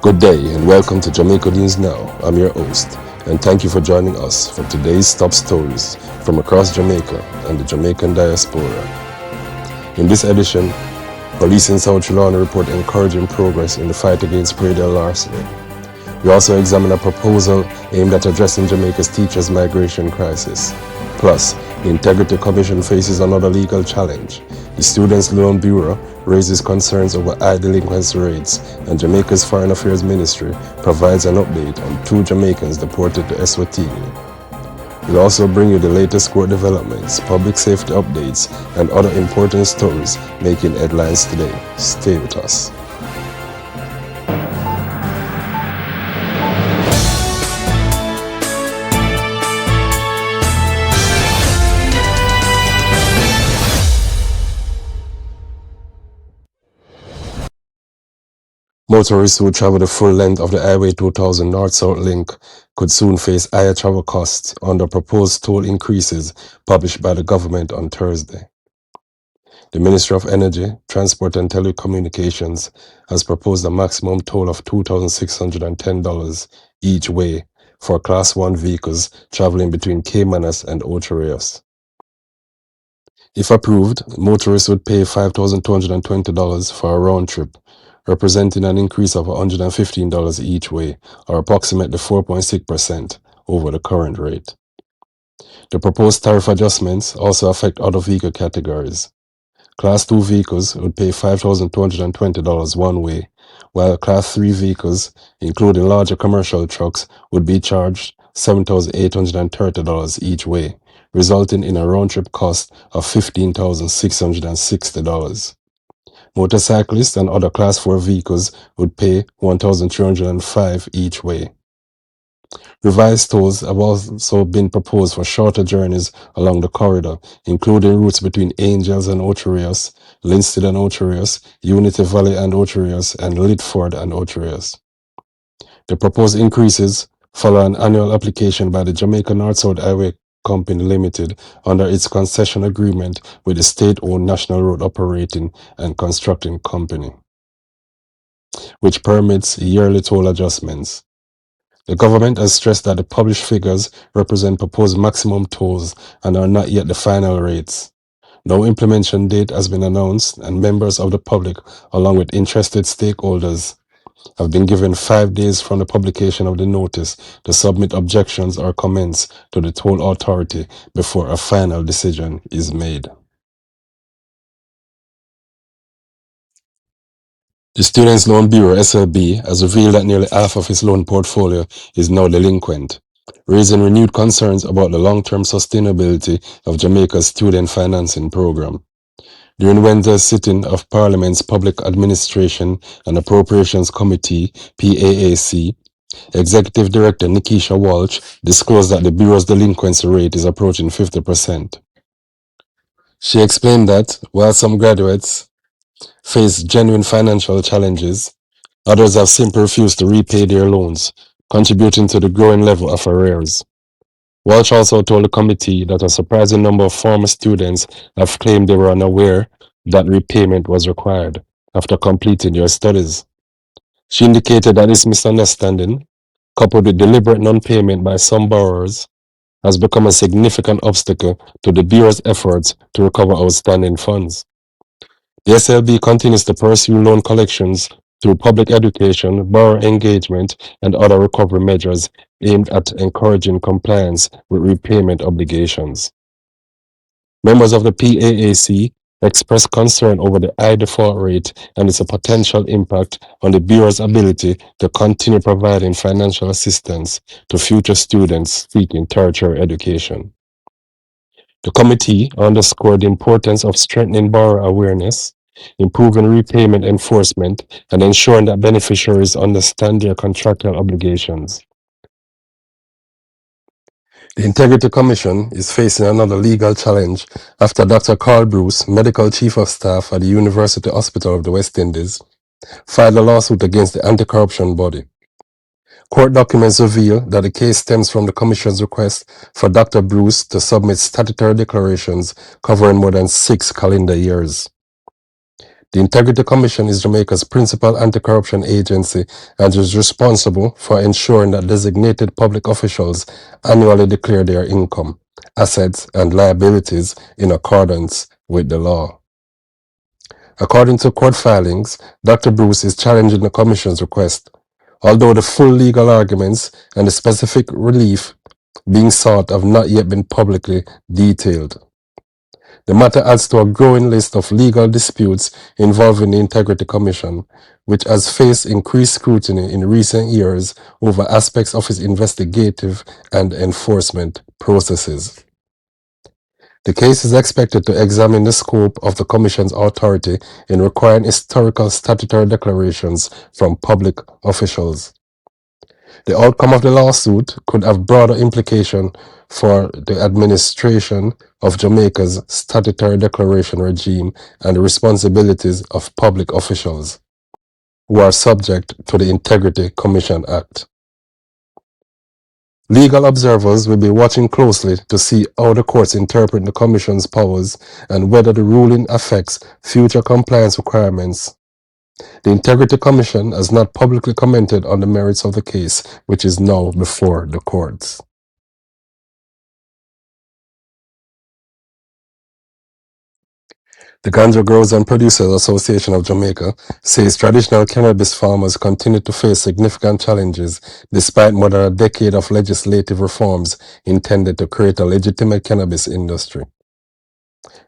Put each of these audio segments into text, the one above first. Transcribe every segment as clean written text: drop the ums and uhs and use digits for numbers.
Good day and welcome to Jamaica News Now. I'm your host, and thank you for joining us for today's top stories from across Jamaica and the Jamaican Diaspora. In this edition, police in South Trelawny report encouraging progress in the fight against Praedial larceny. We also examine a proposal aimed at addressing Jamaica's teachers' migration crisis. Plus, the Integrity Commission faces another legal challenge. The Students' Loan Bureau raises concerns over high delinquency rates, and Jamaica's Foreign Affairs Ministry provides an update on 2 Jamaicans deported to Eswatini. We'll also bring you the latest court developments, public safety updates, and other important stories making headlines today. Stay with us. Motorists who travel the full length of the Highway 2000 North-South link could soon face higher travel costs under proposed toll increases published by the government on Thursday. The Ministry of Energy, Transport and Telecommunications has proposed a maximum toll of $2,610 each way for Class 1 vehicles traveling between Caymanas and Ocho Rios. If approved, motorists would pay $5,220 for a round trip, representing an increase of $115 each way, or approximately 4.6% over the current rate. The proposed tariff adjustments also affect other vehicle categories. Class 2 vehicles would pay $5,220 one way, while Class 3 vehicles, including larger commercial trucks, would be charged $7,830 each way, resulting in a round-trip cost of $15,660. Motorcyclists and other Class 4 vehicles would pay $1,305 each way. Revised tolls have also been proposed for shorter journeys along the corridor, including routes between Angels and Ocho Rios, Linstead and Ocho Rios, Unity Valley and Ocho Rios, and Lidford and Ocho Rios. The proposed increases follow an annual application by the Jamaica North-South Highway Company Limited under its concession agreement with the state-owned National Road Operating and Constructing Company, which permits yearly toll adjustments. The government has stressed that the published figures represent proposed maximum tolls and are not yet the final rates. No implementation date has been announced, and members of the public, along with interested stakeholders, have been given 5 days from the publication of the notice to submit objections or comments to the toll authority before a final decision is made. The Students' Loan Bureau, SLB, has revealed that nearly half of its loan portfolio is now delinquent, raising renewed concerns about the long-term sustainability of Jamaica's student financing program. During Wednesday's sitting of Parliament's Public Administration and Appropriations Committee, PAAC, Executive Director Nikisha Walsh disclosed that the Bureau's delinquency rate is approaching 50%. She explained that, while some graduates face genuine financial challenges, others have simply refused to repay their loans, contributing to the growing level of arrears. Walsh also told the committee that a surprising number of former students have claimed they were unaware that repayment was required after completing their studies. She indicated that this misunderstanding, coupled with deliberate non-payment by some borrowers, has become a significant obstacle to the Bureau's efforts to recover outstanding funds. The SLB continues to pursue loan collections through public education, borrower engagement, and other recovery measures aimed at encouraging compliance with repayment obligations. Members of the PAAC expressed concern over the high default rate and its potential impact on the Bureau's ability to continue providing financial assistance to future students seeking tertiary education. The committee underscored the importance of strengthening borrower awareness, improving repayment enforcement, and ensuring that beneficiaries understand their contractual obligations. The Integrity Commission is facing another legal challenge after Dr. Carl Bruce, Medical Chief of Staff at the University Hospital of the West Indies, filed a lawsuit against the anti-corruption body. Court documents reveal that the case stems from the Commission's request for Dr. Bruce to submit statutory declarations covering more than 6 calendar years. The Integrity Commission is Jamaica's principal anti-corruption agency and is responsible for ensuring that designated public officials annually declare their income, assets, and liabilities in accordance with the law. According to court filings, Dr. Bruce is challenging the Commission's request, although the full legal arguments and the specific relief being sought have not yet been publicly detailed. The matter adds to a growing list of legal disputes involving the Integrity Commission, which has faced increased scrutiny in recent years over aspects of its investigative and enforcement processes. The case is expected to examine the scope of the Commission's authority in requiring historical statutory declarations from public officials. The outcome of the lawsuit could have broader implications for the administration of Jamaica's statutory declaration regime and the responsibilities of public officials who are subject to the Integrity Commission Act. Legal observers will be watching closely to see how the courts interpret the Commission's powers and whether the ruling affects future compliance requirements. The Integrity Commission has not publicly commented on the merits of the case, which is now before the courts. The Ganja Growers and Producers Association of Jamaica says traditional cannabis farmers continue to face significant challenges despite more than a decade of legislative reforms intended to create a legitimate cannabis industry.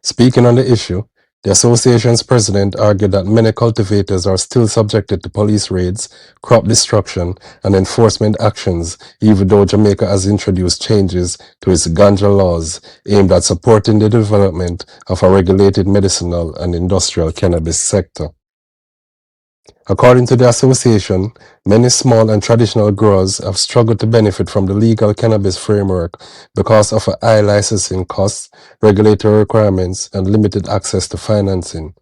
Speaking on the issue, the association's president argued that many cultivators are still subjected to police raids, crop destruction, and enforcement actions, even though Jamaica has introduced changes to its ganja laws aimed at supporting the development of a regulated medicinal and industrial cannabis sector. According to the association, many small and traditional growers have struggled to benefit from the legal cannabis framework because of high licensing costs, regulatory requirements, and limited access to financing.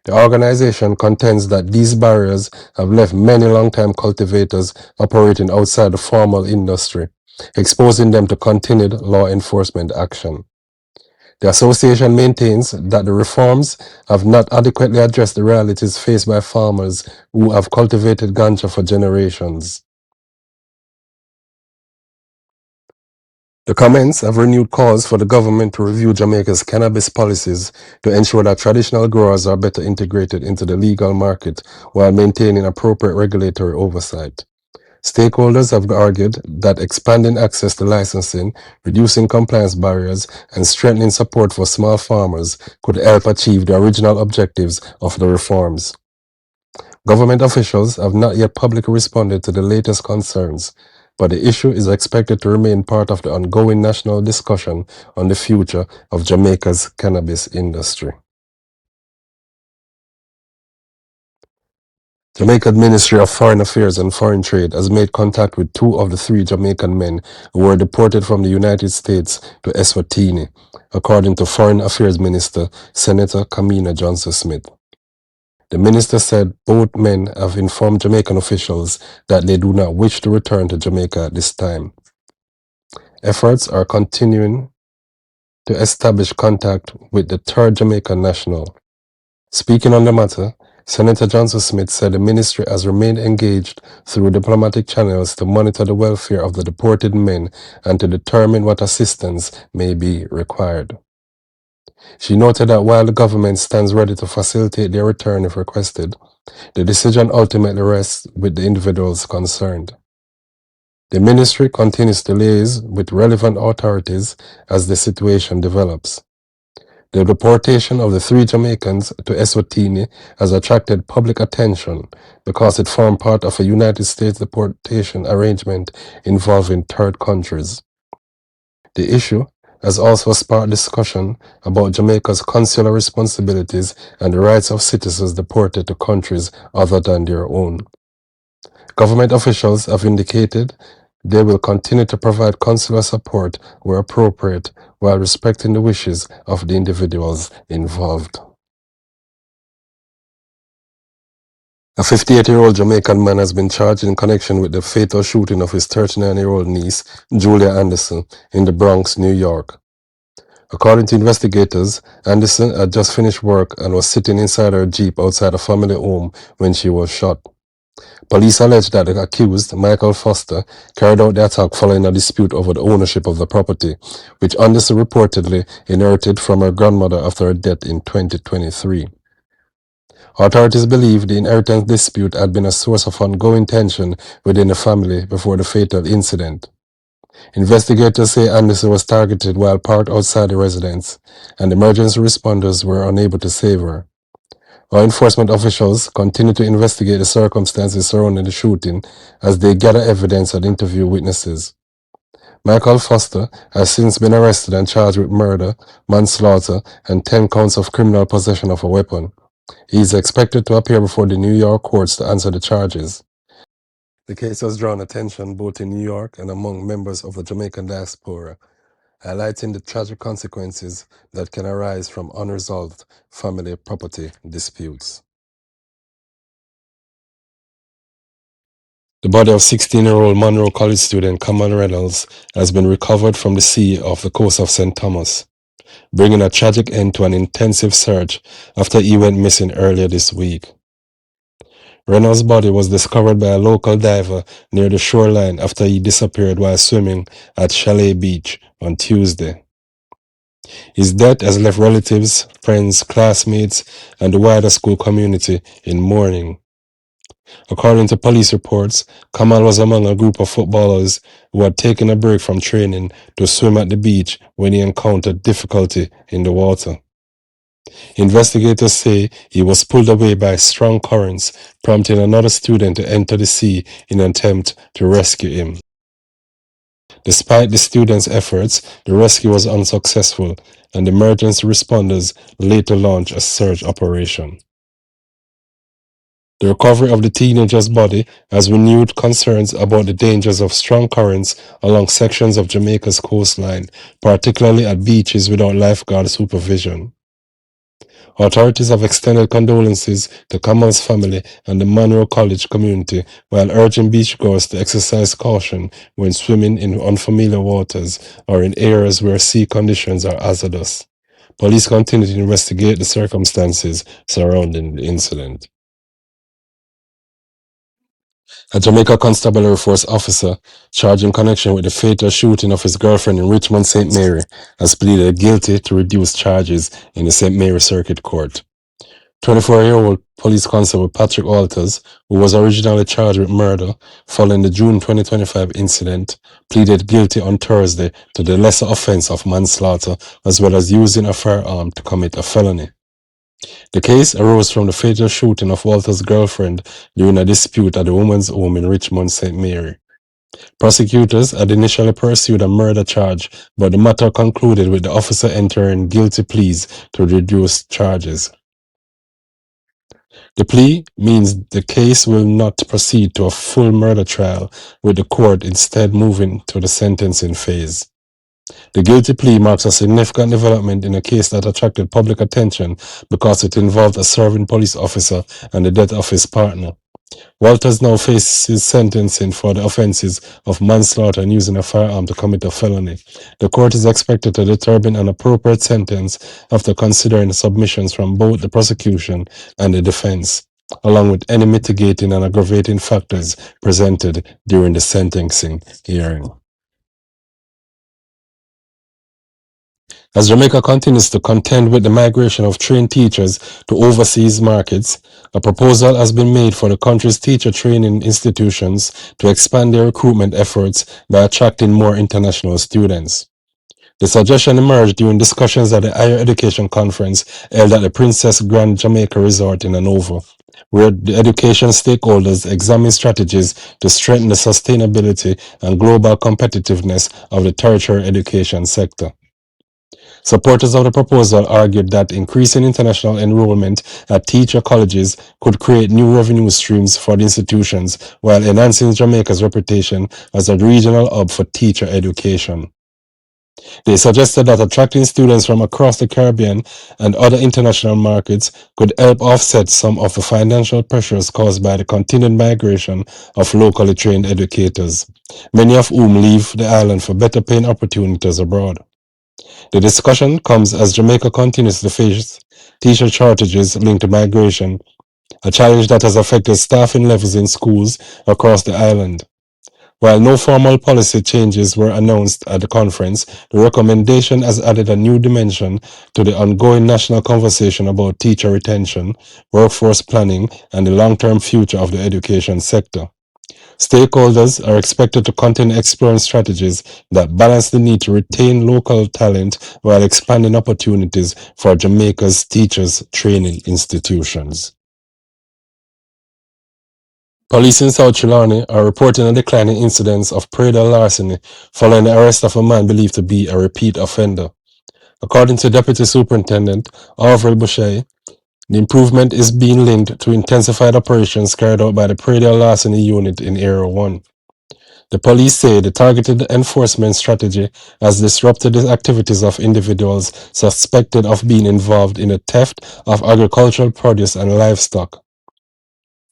The organization contends that these barriers have left many long-time cultivators operating outside the formal industry, exposing them to continued law enforcement action. The association maintains that the reforms have not adequately addressed the realities faced by farmers who have cultivated ganja for generations. The comments have renewed calls for the government to review Jamaica's cannabis policies to ensure that traditional growers are better integrated into the legal market while maintaining appropriate regulatory oversight. Stakeholders have argued that expanding access to licensing, reducing compliance barriers, and strengthening support for small farmers could help achieve the original objectives of the reforms. Government officials have not yet publicly responded to the latest concerns, but the issue is expected to remain part of the ongoing national discussion on the future of Jamaica's cannabis industry. Jamaica Ministry of Foreign Affairs and Foreign Trade has made contact with 2 of the 3 Jamaican men who were deported from the United States to Eswatini, according to Foreign Affairs Minister Senator Kamina Johnson-Smith. The minister said both men have informed Jamaican officials that they do not wish to return to Jamaica at this time. Efforts are continuing to establish contact with the 3rd Jamaican national. Speaking on the matter, Senator Johnson-Smith said the ministry has remained engaged through diplomatic channels to monitor the welfare of the deported men and to determine what assistance may be required. She noted that while the government stands ready to facilitate their return if requested, the decision ultimately rests with the individuals concerned. The ministry continues to liaise with relevant authorities as the situation develops. The deportation of the 3 Jamaicans to Eswatini has attracted public attention because it formed part of a United States deportation arrangement involving 3rd countries. The issue has also sparked discussion about Jamaica's consular responsibilities and the rights of citizens deported to countries other than their own. Government officials have indicated they will continue to provide consular support where appropriate while respecting the wishes of the individuals involved. A 58-year-old Jamaican man has been charged in connection with the fatal shooting of his 39-year-old niece, Julia Anderson, in the Bronx, New York. According to investigators, Anderson had just finished work and was sitting inside her Jeep outside a family home when she was shot. Police allege that the accused, Michael Foster, carried out the attack following a dispute over the ownership of the property, which Anderson reportedly inherited from her grandmother after her death in 2023. Authorities believe the inheritance dispute had been a source of ongoing tension within the family before the fatal incident. Investigators say Anderson was targeted while parked outside the residence, and emergency responders were unable to save her. Law enforcement officials continue to investigate the circumstances surrounding the shooting as they gather evidence and interview witnesses. Michael Foster has since been arrested and charged with murder, manslaughter, and 10 counts of criminal possession of a weapon. He is expected to appear before the New York courts to answer the charges. The case has drawn attention both in New York and among members of the Jamaican Diaspora, highlighting the tragic consequences that can arise from unresolved family property disputes. The body of 16-year-old Munro College student Kamal Reynolds has been recovered from the sea off the coast of St. Thomas, bringing a tragic end to an intensive search after he went missing earlier this week. Reynolds' body was discovered by a local diver near the shoreline after he disappeared while swimming at Chalet Beach on Tuesday. His death has left relatives, friends, classmates, and the wider school community in mourning. According to police reports, Kamal was among a group of footballers who had taken a break from training to swim at the beach when he encountered difficulty in the water. Investigators say he was pulled away by strong currents, prompting another student to enter the sea in an attempt to rescue him. Despite the students' efforts, the rescue was unsuccessful, and emergency responders later launched a search operation. The recovery of the teenager's body has renewed concerns about the dangers of strong currents along sections of Jamaica's coastline, particularly at beaches without lifeguard supervision. Authorities have extended condolences to Kamal's family and the Munro College community while urging beachgoers to exercise caution when swimming in unfamiliar waters or in areas where sea conditions are hazardous. Police continue to investigate the circumstances surrounding the incident. A Jamaica Constabulary Force officer charged in connection with the fatal shooting of his girlfriend in Richmond, St. Mary, has pleaded guilty to reduced charges in the St. Mary Circuit Court. 24-year-old police constable Patrick Walters, who was originally charged with murder following the June 2025 incident, pleaded guilty on Thursday to the lesser offense of manslaughter as well as using a firearm to commit a felony. The case arose from the fatal shooting of Walter's girlfriend during a dispute at the woman's home in Richmond, St. Mary. Prosecutors had initially pursued a murder charge, but the matter concluded with the officer entering guilty pleas to reduce charges. The plea means the case will not proceed to a full murder trial, with the court instead moving to the sentencing phase. The guilty plea marks a significant development in a case that attracted public attention because it involved a serving police officer and the death of his partner. Walters now faces sentencing for the offenses of manslaughter and using a firearm to commit a felony. The court is expected to determine an appropriate sentence after considering the submissions from both the prosecution and the defense, along with any mitigating and aggravating factors presented during the sentencing hearing. As Jamaica continues to contend with the migration of trained teachers to overseas markets, a proposal has been made for the country's teacher training institutions to expand their recruitment efforts by attracting more international students. The suggestion emerged during discussions at the Higher Education Conference held at the Princess Grand Jamaica Resort in Hanover, where the education stakeholders examined strategies to strengthen the sustainability and global competitiveness of the tertiary education sector. Supporters of the proposal argued that increasing international enrollment at teacher colleges could create new revenue streams for the institutions while enhancing Jamaica's reputation as a regional hub for teacher education. They suggested that attracting students from across the Caribbean and other international markets could help offset some of the financial pressures caused by the continued migration of locally trained educators, many of whom leave the island for better paying opportunities abroad. The discussion comes as Jamaica continues to face teacher shortages linked to migration, a challenge that has affected staffing levels in schools across the island. While no formal policy changes were announced at the conference, the recommendation has added a new dimension to the ongoing national conversation about teacher retention, workforce planning, and the long-term future of the education sector. Stakeholders are expected to continue exploring strategies that balance the need to retain local talent while expanding opportunities for Jamaica's teachers training institutions. Police in South Trelawny are reporting a decline in incidents of Praedial larceny following the arrest of a man believed to be a repeat offender. According to Deputy Superintendent Avril Boucher, the improvement is being linked to intensified operations carried out by the Praedial larceny unit in Area 1. The police say the targeted enforcement strategy has disrupted the activities of individuals suspected of being involved in the theft of agricultural produce and livestock.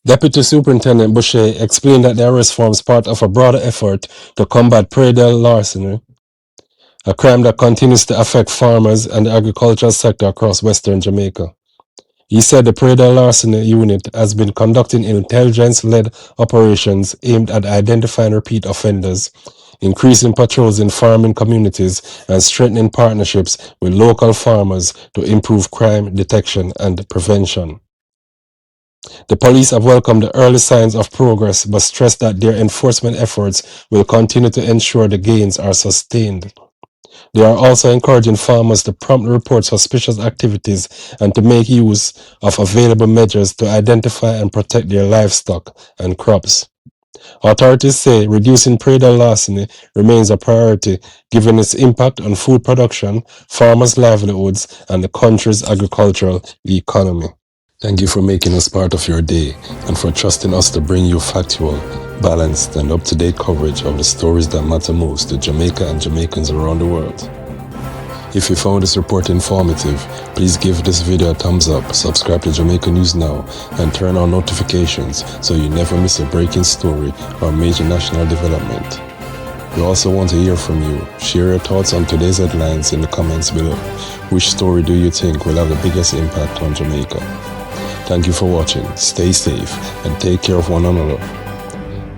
Deputy Superintendent Boucher explained that the arrest forms part of a broader effort to combat Praedial larceny, a crime that continues to affect farmers and the agricultural sector across Western Jamaica. He said the Praedial larceny unit has been conducting intelligence-led operations aimed at identifying repeat offenders, increasing patrols in farming communities, and strengthening partnerships with local farmers to improve crime detection and prevention. The police have welcomed the early signs of progress but stressed that their enforcement efforts will continue to ensure the gains are sustained. They are also encouraging farmers to promptly report suspicious activities and to make use of available measures to identify and protect their livestock and crops. Authorities say reducing Praedial larceny remains a priority given its impact on food production, farmers' livelihoods, and the country's agricultural economy. Thank you for making us part of your day and for trusting us to bring you factual, balanced, and up-to-date coverage of the stories that matter most to Jamaica and Jamaicans around the world. If you found this report informative, please give this video a thumbs up, subscribe to Jamaica News Now, and turn on notifications so you never miss a breaking story or major national development. We also want to hear from you. Share your thoughts on today's headlines in the comments below. Which story do you think will have the biggest impact on Jamaica? Thank you for watching. Stay safe and take care of one another.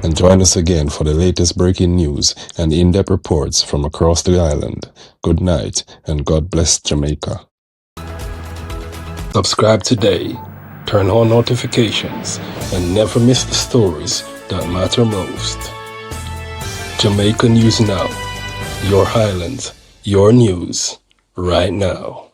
And join us again for the latest breaking news and in-depth reports from across the island. Good night and God bless Jamaica. Subscribe today, turn on notifications, and never miss the stories that matter most. Jamaica News Now, your Highlands, your news, right now.